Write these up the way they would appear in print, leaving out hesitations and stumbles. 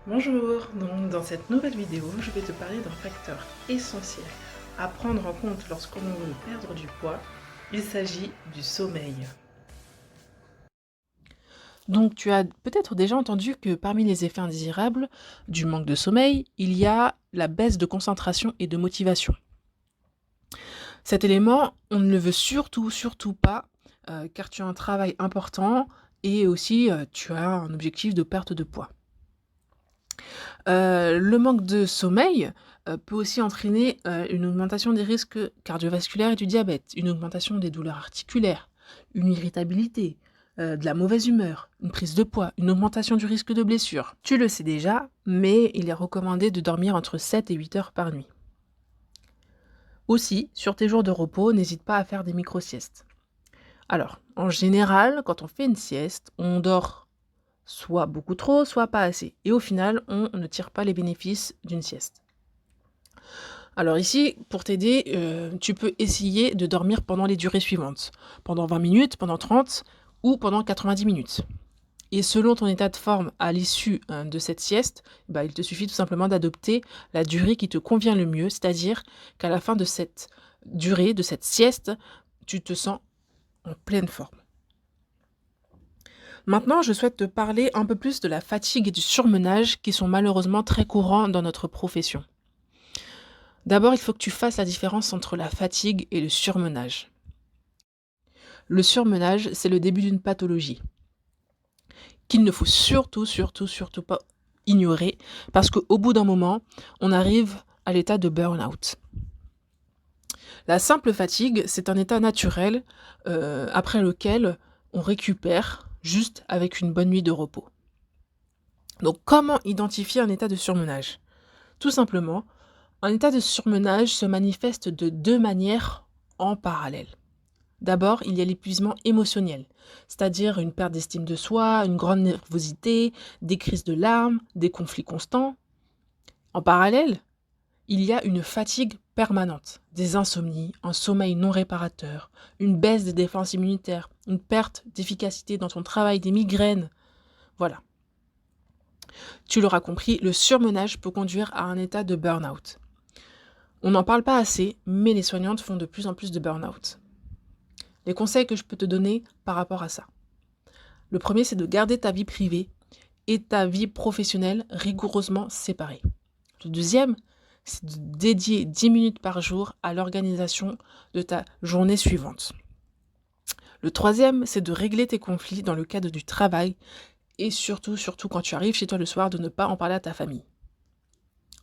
Bonjour, donc dans cette nouvelle vidéo, je vais te parler d'un facteur essentiel à prendre en compte lorsqu'on veut perdre du poids. Il s'agit du sommeil. Donc tu as peut-être déjà entendu que parmi les effets indésirables du manque de sommeil, il y a la baisse de concentration et de motivation. Cet élément, on ne le veut surtout pas, car tu as un travail important et aussi tu as un objectif de perte de poids. Le manque de sommeil, peut aussi entraîner, une augmentation des risques cardiovasculaires et du diabète, une augmentation des douleurs articulaires, une irritabilité, de la mauvaise humeur, une prise de poids, une augmentation du risque de blessure. Tu le sais déjà, mais il est recommandé de dormir entre 7 et 8 heures par nuit. Aussi, sur tes jours de repos, n'hésite pas à faire des micro-siestes. Alors, en général, quand on fait une sieste, on dort soit beaucoup trop, soit pas assez. Et au final, on ne tire pas les bénéfices d'une sieste. Alors ici, pour t'aider, tu peux essayer de dormir pendant les durées suivantes. Pendant 20 minutes, pendant 30 ou pendant 90 minutes. Et selon ton état de forme à l'issue, de cette sieste, bah, il te suffit tout simplement d'adopter la durée qui te convient le mieux, c'est-à-dire qu'à la fin de cette durée, de cette sieste, tu te sens en pleine forme. Maintenant, je souhaite te parler un peu plus de la fatigue et du surmenage qui sont malheureusement très courants dans notre profession. D'abord, il faut que tu fasses la différence entre la fatigue et le surmenage. Le surmenage, c'est le début d'une pathologie qu'il ne faut surtout pas ignorer parce qu'au bout d'un moment, on arrive à l'état de burn-out. La simple fatigue, c'est un état naturel après lequel on récupère juste avec une bonne nuit de repos. Donc, comment identifier un état de surmenage? Tout simplement, un état de surmenage se manifeste de deux manières en parallèle. D'abord, il y a l'épuisement émotionnel, c'est-à-dire une perte d'estime de soi, une grande nervosité, des crises de larmes, des conflits constants. En parallèle, il y a une fatigue permanente, des insomnies, un sommeil non réparateur, une baisse des défenses immunitaires, une perte d'efficacité dans ton travail, des migraines. Voilà. Tu l'auras compris, le surmenage peut conduire à un état de burn-out. On n'en parle pas assez, mais les soignantes font de plus en plus de burn-out. Les conseils que je peux te donner par rapport à ça. Le premier, c'est de garder ta vie privée et ta vie professionnelle rigoureusement séparées. Le deuxième, c'est de dédier 10 minutes par jour à l'organisation de ta journée suivante. Le troisième, c'est de régler tes conflits dans le cadre du travail et surtout quand tu arrives chez toi le soir, de ne pas en parler à ta famille.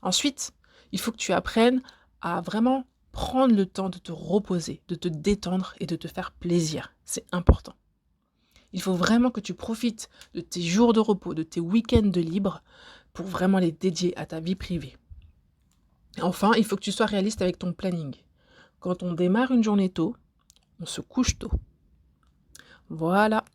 Ensuite, il faut que tu apprennes à vraiment prendre le temps de te reposer, de te détendre et de te faire plaisir. C'est important. Il faut vraiment que tu profites de tes jours de repos, de tes week-ends de libre pour vraiment les dédier à ta vie privée. Enfin, il faut que tu sois réaliste avec ton planning. Quand on démarre une journée tôt, on se couche tôt. Voilà.